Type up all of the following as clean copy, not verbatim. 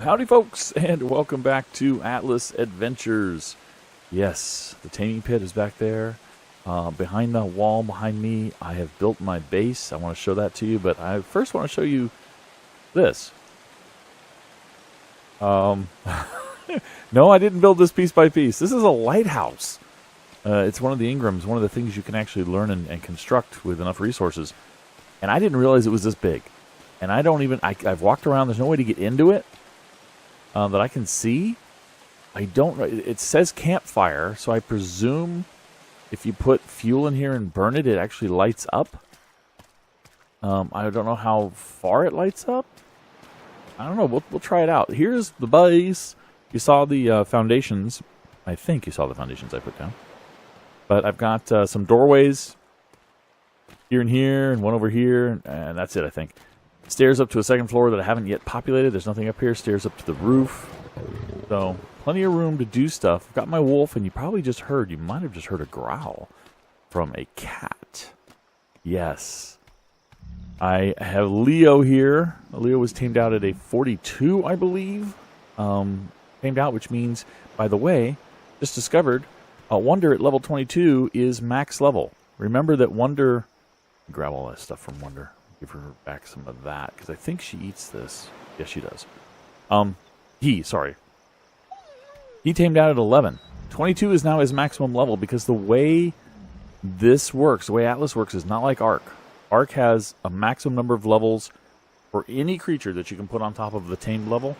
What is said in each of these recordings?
Howdy folks, and welcome back to Atlas Adventures. Yes, the Taming pit is back there. Behind the wall behind me, I have built my base. I want to show that to you, but I first want to show you this. No, I didn't build this piece by piece. This is a lighthouse. It's one of the Ingrams, one of the things you can actually learn and construct with enough resources. And I didn't realize it was this big. And I've walked around, there's no way to get into it. That I can see. I don't know. It says campfire, so I presume if you put fuel in here and burn it, it actually lights up. I don't know how far it lights up. I don't know. We'll try it out. Here's the base. You saw the foundations. I think you saw the foundations I put down. But I've got some doorways here and one over here, and that's it, I think. Stairs up to a second floor that I haven't yet populated. There's nothing up here. Stairs up to the roof. So, plenty of room to do stuff. I've got my wolf, and you might have just heard a growl from a cat. Yes. I have Leo here. Leo was tamed out at a 42, I believe. Tamed out, which means, by the way, just discovered, Wonder at level 22 is max level. Remember that Wonder... Grab all that stuff from Wonder. Give her back some of that, because I think she eats this. Yes, she does. He tamed out at 11. 22 is now his maximum level, because the way this works, the way Atlas works, is not like Ark. Ark has a maximum number of levels for any creature that you can put on top of the tamed level.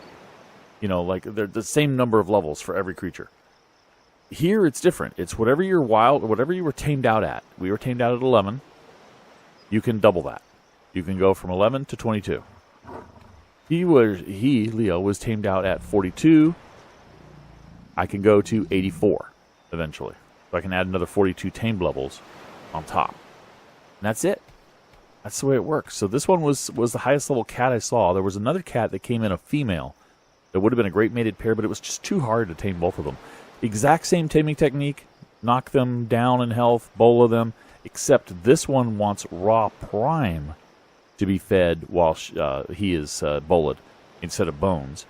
You know, like, they're the same number of levels for every creature. Here, it's different. It's whatever you're whatever you were tamed out at. We were tamed out at 11. You can double that. You can go from 11 to 22. Leo, was tamed out at 42. I can go to 84 eventually. So I can add another 42 tamed levels on top. And that's it. That's the way it works. So this one was the highest level cat I saw. There was another cat that came in, a female. That would have been a great mated pair, but it was just too hard to tame both of them. Exact same taming technique. Knock them down in health, bola them. Except this one wants raw prime to be fed while he is boled instead of bones.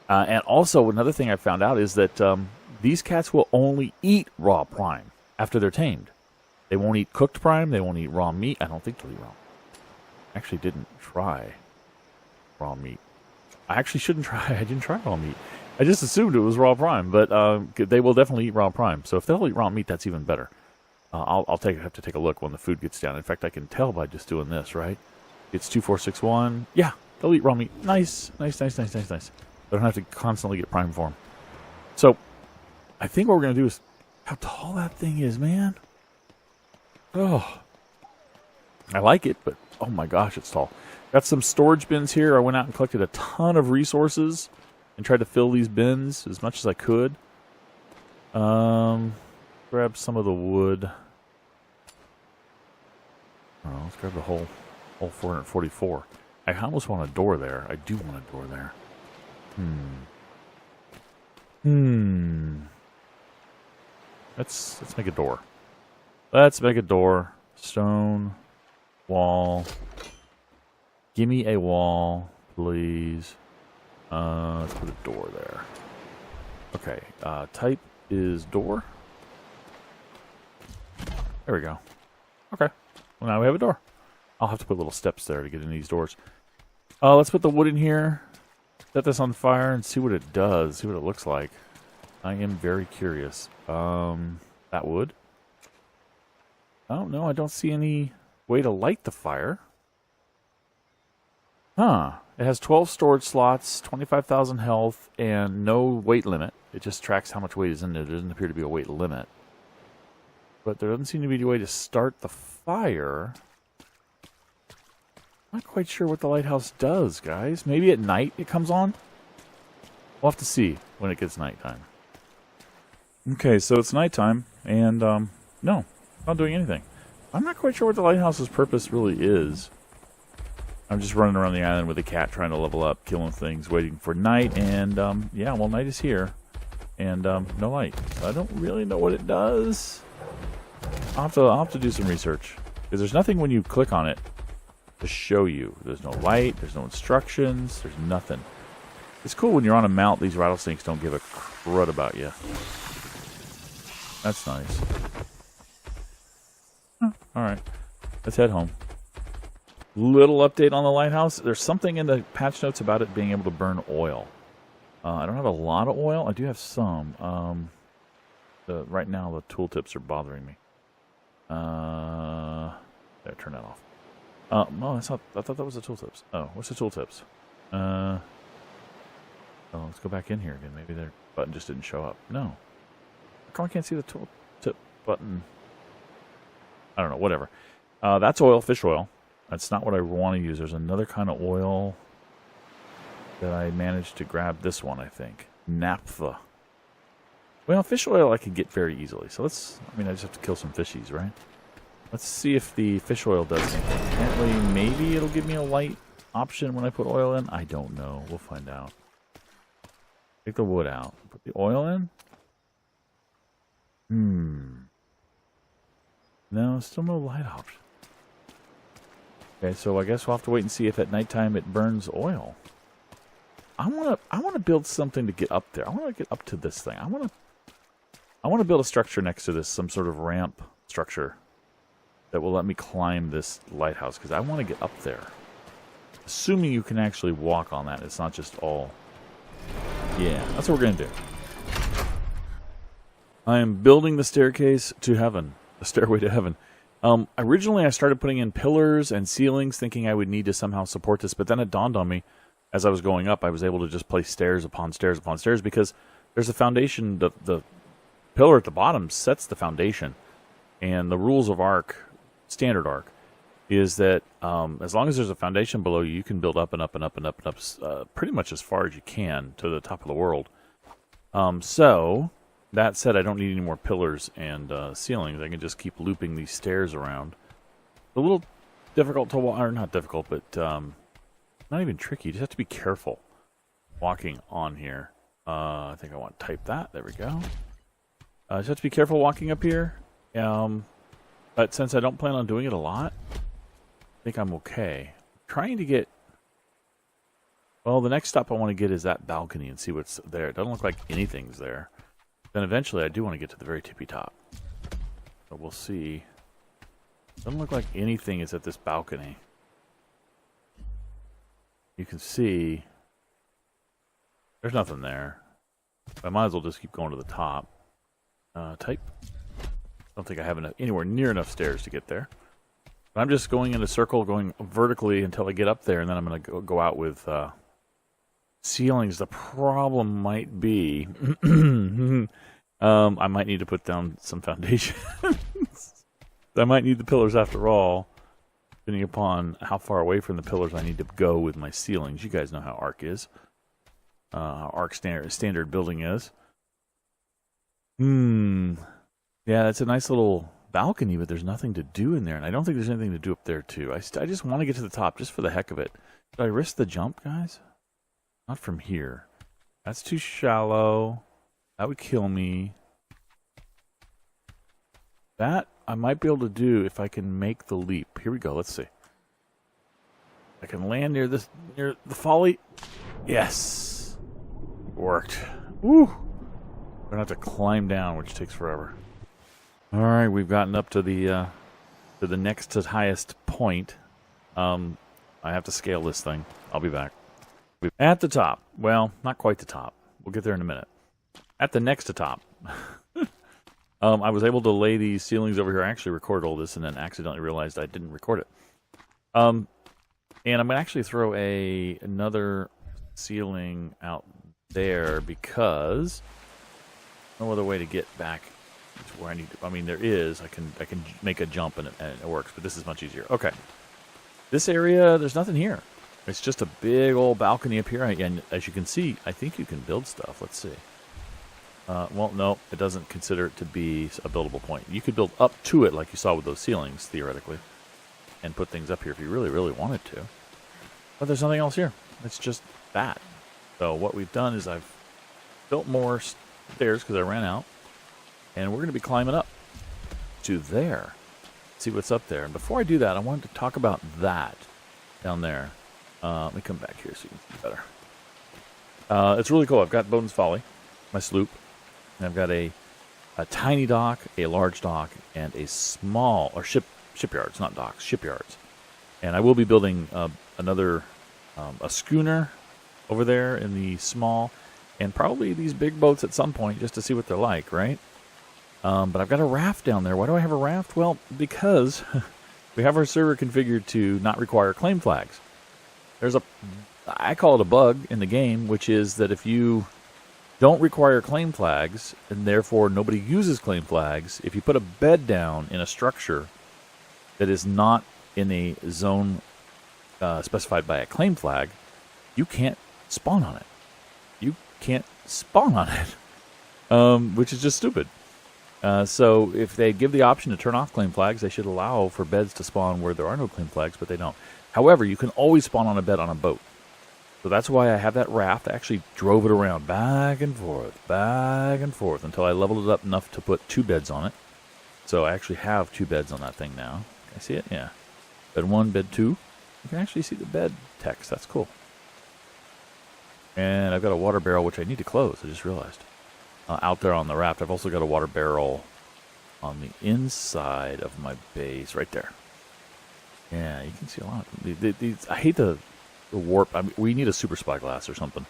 And also, another thing I found out is that these cats will only eat raw prime after they're tamed. They won't eat cooked prime. They won't eat raw meat. I don't think they'll eat raw. Actually, didn't try raw meat. I actually shouldn't try. I didn't try raw meat. I just assumed it was raw prime, but they will definitely eat raw prime. So if they'll eat raw meat, that's even better. I'll have to take a look when the food gets down. In fact, I can tell by just doing this, right? It's 2461. Yeah, they'll eat raw meat. Nice. They don't have to constantly get prime for them. So, I think what we're going to do is... How tall that thing is, man. Oh. I like it, but oh my gosh, it's tall. Got some storage bins here. I went out and collected a ton of resources and tried to fill these bins as much as I could. Grab some of the wood. Oh, let's grab the whole 444. I almost want a door there. I do want a door there. Let's make a door. Let's make a door. Stone. Wall. Give me a wall, please. Let's put a door there. Okay. Type is door. There we go. Okay. Well, now we have a door. I'll have to put little steps there to get in these doors. Let's put the wood in here. Set this on fire and see what it does. See what it looks like. I am very curious. That wood? Oh, no, I don't see any way to light the fire. Huh. It has 12 storage slots, 25,000 health, and no weight limit. It just tracks how much weight is in there. There doesn't appear to be a weight limit. But there doesn't seem to be a way to start the fire. I'm not quite sure what the lighthouse does, guys. Maybe at night it comes on? We'll have to see when it gets nighttime. Okay, so it's nighttime, and, no, not doing anything. I'm not quite sure what the lighthouse's purpose really is. I'm just running around the island with a cat trying to level up, killing things, waiting for night, and, yeah, well, night is here. And, no light. I don't really know what it does. I'll have to do some research. Because there's nothing when you click on it to show you. There's no light, there's no instructions, there's nothing. It's cool when you're on a mount, these rattlesnakes don't give a crud about you. That's nice. Huh, alright. Let's head home. Little update on the lighthouse. There's something in the patch notes about it being able to burn oil. I don't have a lot of oil. I do have some. Right now, the tooltips are bothering me. There, turn that off. No, that's not. I thought that was the tooltips. Oh, what's the tooltips? Oh, let's go back in here again. Maybe their button just didn't show up. No. How come I can't see the tooltip button? I don't know. Whatever. That's oil, fish oil. That's not what I want to use. There's another kind of oil that I managed to grab. This one, I think. Naphtha. Well, fish oil I can get very easily. So let's, I just have to kill some fishies, right? Let's see if the fish oil does anything. Apparently, maybe it'll give me a light option when I put oil in. I don't know. We'll find out. Take the wood out. Put the oil in. No, still no light option. Okay, so I guess we'll have to wait and see if at nighttime it burns oil. I want to build something to get up there. I want to get up to this thing. I want to build a structure next to this, some sort of ramp structure that will let me climb this lighthouse, because I want to get up there. Assuming you can actually walk on that. It's not just all... Yeah, that's what we're going to do. I am building the staircase to heaven. The stairway to heaven. Originally, I started putting in pillars and ceilings, thinking I would need to somehow support this, but then it dawned on me, as I was going up, I was able to just place stairs upon stairs upon stairs, because there's a foundation. The pillar at the bottom sets the foundation, and the rules of Ark, standard Ark, is that as long as there's a foundation below you, you can build up and up and up and up and up, pretty much as far as you can to the top of the world. So, that said, I don't need any more pillars and ceilings. I can just keep looping these stairs around. A little difficult to walk, or not difficult, but not even tricky. You just have to be careful walking on here. I think I want to type that. There we go. Just have to be careful walking up here. But since I don't plan on doing it a lot, I think I'm okay. Trying to get... Well, the next stop I want to get is that balcony and see what's there. It doesn't look like anything's there. Then eventually I do want to get to the very tippy top. So we'll see. Doesn't look like anything is at this balcony. You can see there's nothing there. I might as well just keep going to the top. Type. Don't think I have anywhere near enough stairs to get there. But I'm just going in a circle, going vertically until I get up there, and then I'm going to go out with ceilings. The problem might be I might need to put down some foundations. I might need the pillars after all, depending upon how far away from the pillars I need to go with my ceilings. You guys know how Ark is. How Ark standard building is. Yeah, it's a nice little balcony, but there's nothing to do in there, and I don't think there's anything to do up there, too. I just want to get to the top, just for the heck of it. Did I risk the jump, guys? Not from here. That's too shallow. That would kill me. That I might be able to do if I can make the leap. Here we go. Let's see. I can land near the folly. Yes. Worked. Woo. I'm gonna have to climb down, which takes forever. All right, we've gotten up to the next to highest point. I have to scale this thing. I'll be back. At the top. Well, not quite the top. We'll get there in a minute. At the next to top. I was able to lay these ceilings over here. I actually recorded all this and then accidentally realized I didn't record it. And I'm going to actually throw another ceiling out there because no other way to get back to where I need to. I mean, there is. I can make a jump and it works, but this is much easier. Okay. This area, there's nothing here. It's just a big old balcony up here, and as you can see, I think you can build stuff. Let's see. Well, no, it doesn't consider it to be a buildable point. You could build up to it like you saw with those ceilings, theoretically, and put things up here if you really, really wanted to. But there's nothing else here. It's just that. So what we've done is I've built more stairs because I ran out, and we're going to be climbing up to there. See what's up there. And before I do that, I wanted to talk about that down there. Let me come back here so you can see better. It's really cool. I've got Bowden's Folly, my sloop, and I've got a tiny dock, a large dock, and a small, or shipyards, not docks, shipyards. And I will be building another, a schooner over there in the small, and probably these big boats at some point just to see what they're like, right? But I've got a raft down there. Why do I have a raft? Well, because we have our server configured to not require claim flags. I call it a bug in the game, which is that if you don't require claim flags, and therefore nobody uses claim flags, if you put a bed down in a structure that is not in a zone specified by a claim flag, you can't spawn on it. You can't spawn on it, which is just stupid. So if they give the option to turn off claim flags, they should allow for beds to spawn where there are no claim flags, but they don't. However, you can always spawn on a bed on a boat. So that's why I have that raft. I actually drove it around back and forth, until I leveled it up enough to put 2 beds on it. So I actually have 2 beds on that thing now. Can I see it? Yeah. Bed 1, bed 2. You can actually see the bed text. That's cool. And I've got a water barrel, which I need to close. I just realized. Out there on the raft. I've also got a water barrel on the inside of my base, right there. Yeah, you can see a lot. I hate the warp. I mean, we need a super spyglass or something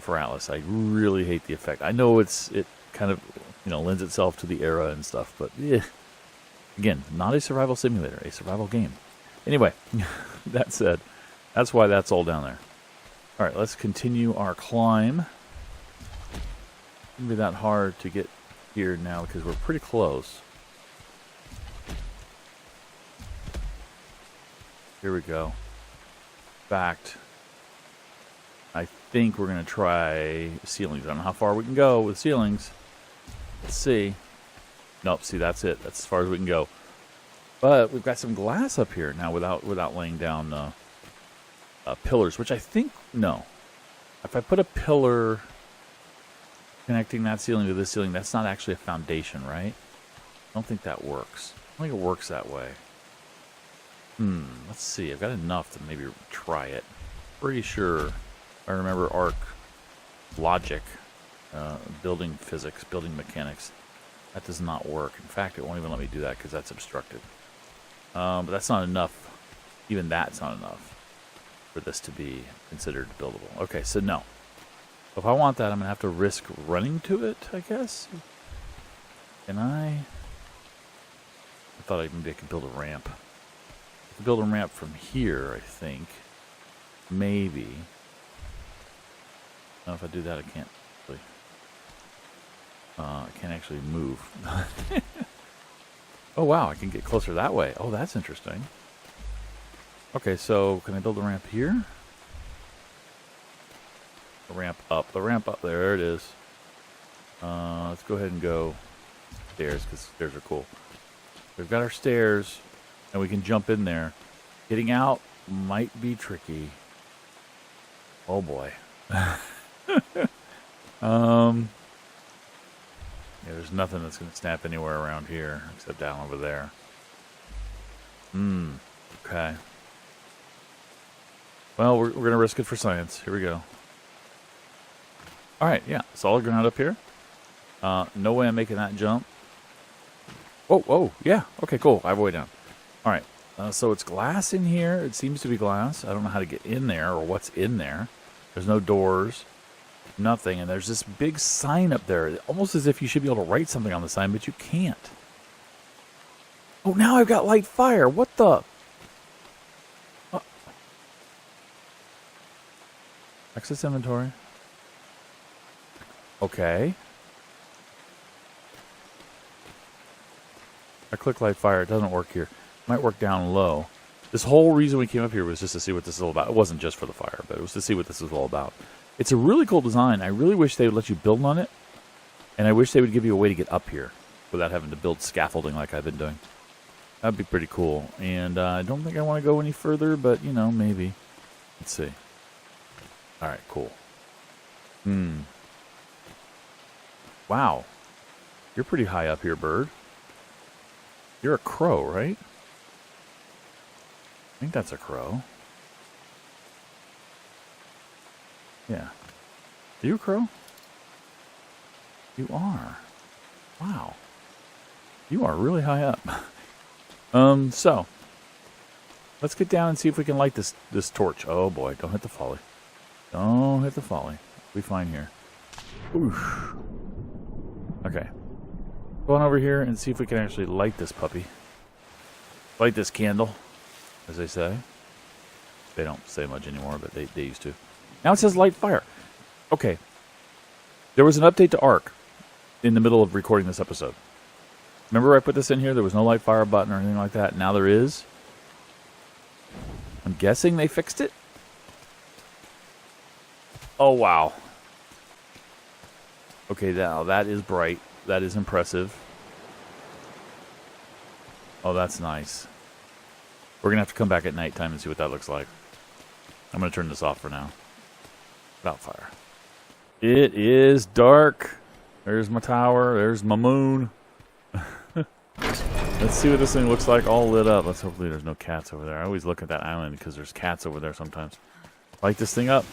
for Atlas. I really hate the effect. I know it kind of lends itself to the era and stuff, but again, not a survival simulator, a survival game. Anyway, that said, that's why that's all down there. All right, let's continue our climb. It wouldn't be that hard to get here now because we're pretty close. Here we go. In fact, I think we're going to try ceilings. I don't know how far we can go with ceilings. Let's see. Nope, see, that's it. That's as far as we can go. But we've got some glass up here now without laying down pillars, which I think, no. If I put a pillar connecting that ceiling to this ceiling, that's not actually a foundation, right? I don't think that works. I don't think it works that way. Let's see. I've got enough to maybe try it. Pretty sure I remember arc logic, building physics, building mechanics. That does not work. In fact, it won't even let me do that because that's obstructed. But that's not enough. Even that's not enough for this to be considered buildable. Okay, so no. If I want that, I'm going to have to risk running to it, I guess. Can I? I thought maybe I could build a ramp. I could build a ramp from here, I think. Maybe. No, if I do that, I can't really. I can't actually move. Oh, wow, I can get closer that way. Oh, that's interesting. Okay, so can I build a ramp here? A ramp up. The ramp up. There it is. Let's go ahead and go stairs, because stairs are cool. We've got our stairs, and we can jump in there. Getting out might be tricky. Oh, boy. Yeah, there's nothing that's going to snap anywhere around here except down over there. Okay. Well, we're going to risk it for science. Here we go. All right, yeah, solid ground up here. No way I'm making that jump. Oh, yeah. Okay, cool. I have a way down. All right, so it's glass in here. It seems to be glass. I don't know how to get in there or what's in there. There's no doors. Nothing, and there's this big sign up there, almost as if you should be able to write something on the sign, but you can't. Oh, now I've got light fire. What the? Access inventory. Okay. I click light fire. It doesn't work here. It might work down low. This whole reason we came up here was just to see what this is all about. It wasn't just for the fire, but it was to see what this is all about. It's a really cool design. I really wish they would let you build on it. And I wish they would give you a way to get up here without having to build scaffolding like I've been doing. That'd be pretty cool. And I don't think I want to go any further, but, maybe. Let's see. All right, cool. Wow. You're pretty high up here, bird. You're a crow, right? I think that's a crow. Yeah. Are you a crow? You are. Wow. You are really high up. So let's get down and see if we can light this torch. Oh boy, don't hit the folly. Don't hit the folly. We'll be fine here. Oof. Okay. Go on over here and see if we can actually light this puppy. Light this candle, as they say. They don't say much anymore, but they used to. Now it says light fire. Okay. There was an update to Arc in the middle of recording this episode. Remember I put this in here? There was no light fire button or anything like that. Now there is. I'm guessing they fixed it. Oh, wow. Okay, now that is bright. That is impressive. Oh, that's nice. We're going to have to come back at nighttime and see what that looks like. I'm going to turn this off for now. About fire. It is dark. There's my tower. There's my moon. Let's see what this thing looks like all lit up. Let's hopefully there's no cats over there. I always look at that island because there's cats over there sometimes. Light this thing up.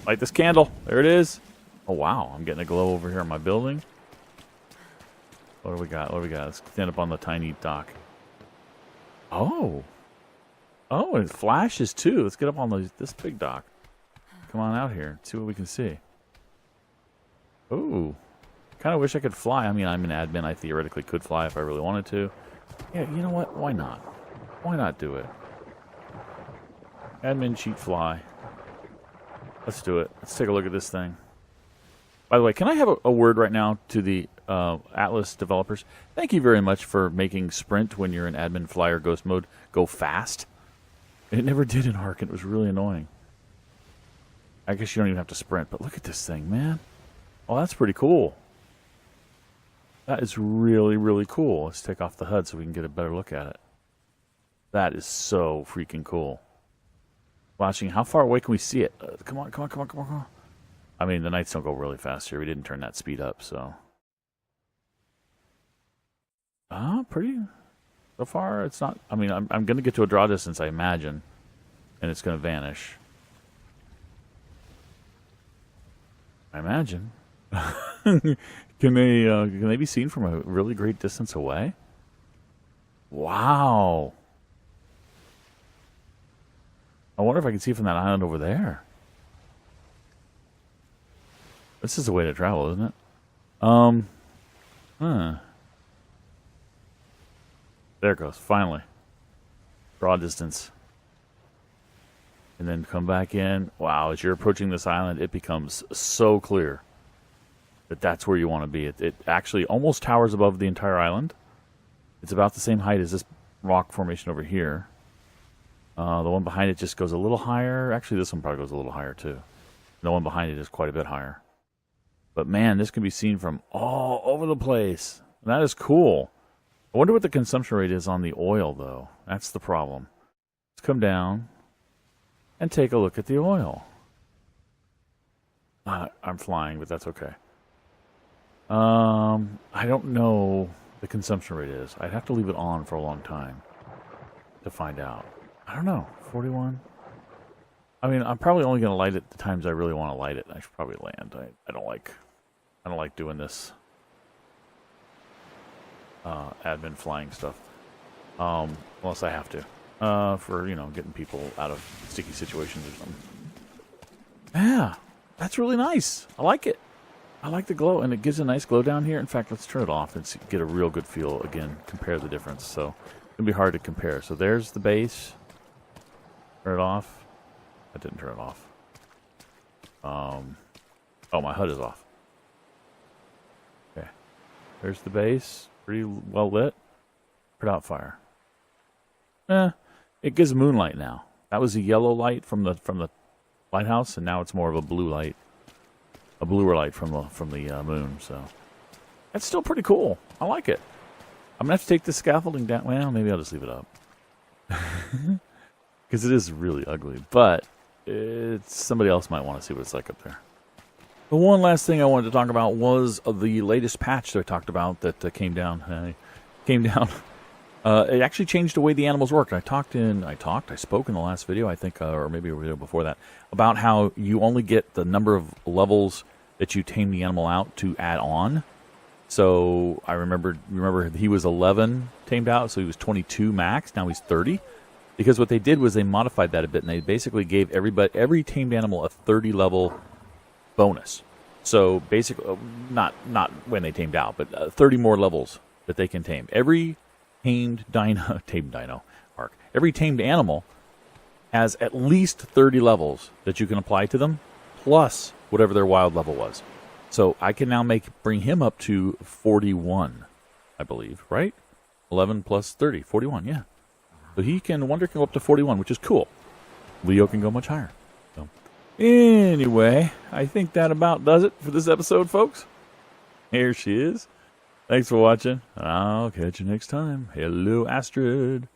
Light this candle. There it is. Oh, wow. I'm getting a glow over here on my building. What do we got? What do we got? Let's stand up on the tiny dock. Oh. Oh, and it flashes too. Let's get up on this big dock. Come on out here. See what we can see. Ooh. Kind of wish I could fly. I mean, I'm an admin. I theoretically could fly if I really wanted to. Yeah, you know what? Why not? Why not do it? Admin cheat fly. Let's do it. Let's take a look at this thing. By the way, can I have a word right now to the Atlas developers? Thank you very much for making sprint when you're in admin flyer ghost mode go fast. It never did in Ark. It was really annoying. I guess you don't even have to sprint, but look at this thing, man. Oh, that's pretty cool. That is really, really cool. Let's take off the HUD so we can get a better look at it. That is so freaking cool. Flashing. How far away can we see it? Come on, come on, come on, come on, come on. I mean, the nights don't go really fast here. We didn't turn that speed up, so. Pretty. So far, it's not. I mean, I'm going to get to a draw distance, I imagine. And it's going to vanish. I imagine. Can they be seen from a really great distance away? Wow. I wonder if I can see from that island over there. This is a way to travel, isn't it? There it goes, finally. Draw distance. And then come back in. Wow, as you're approaching this island, it becomes so clear that that's where you want to be. It actually almost towers above the entire island. It's about the same height as this rock formation over here. The one behind it just goes a little higher. Actually, this one probably goes a little higher, too. The one behind it is quite a bit higher. But, man, this can be seen from all over the place. That is cool. I wonder what the consumption rate is on the oil, though. That's the problem. Let's come down and take a look at the oil. I'm flying, but that's okay. I don't know the consumption rate is. I'd have to leave it on for a long time to find out. I don't know. 41? I mean, I'm probably only going to light it the times I really want to light it. I should probably land. I don't like doing this admin flying stuff. Unless I have to. For, getting people out of sticky situations or something. Yeah, that's really nice. I like it. I like the glow, and it gives a nice glow down here. In fact, let's turn it off and get a real good feel again. Compare the difference. So it'll be hard to compare. So there's the base. Turn it off. I didn't turn it off. Oh, my HUD is off. Okay. There's the base. Pretty well lit. Put out fire. It gives moonlight now. That was a yellow light from the lighthouse, and now it's more of a blue light. A bluer light from the moon. So that's still pretty cool. I like it. I'm gonna have to take the scaffolding down. Well, maybe I'll just leave it up because it is really ugly. But somebody else might want to see what it's like up there. The one last thing I wanted to talk about was the latest patch that I talked about that came down. It actually changed the way the animals worked. I spoke in the last video, I think, or maybe a video before that, about how you only get the number of levels that you tame the animal out to add on. So I remember he was 11 tamed out, so he was 22 max. Now he's 30. Because what they did was they modified that a bit, and they basically gave every tamed animal a 30 level bonus. So basically, not when they tamed out, but 30 more levels that they can tame. Every tamed animal has at least 30 levels that you can apply to them, plus whatever their wild level was. So I can now bring him up to 41, I believe, right? 11 plus 30, 41, yeah. So Wonder can go up to 41, which is cool. Leo can go much higher. So anyway, I think that about does it for this episode, folks. Here she is. Thanks for watching. I'll catch you next time. Hello, Astrid.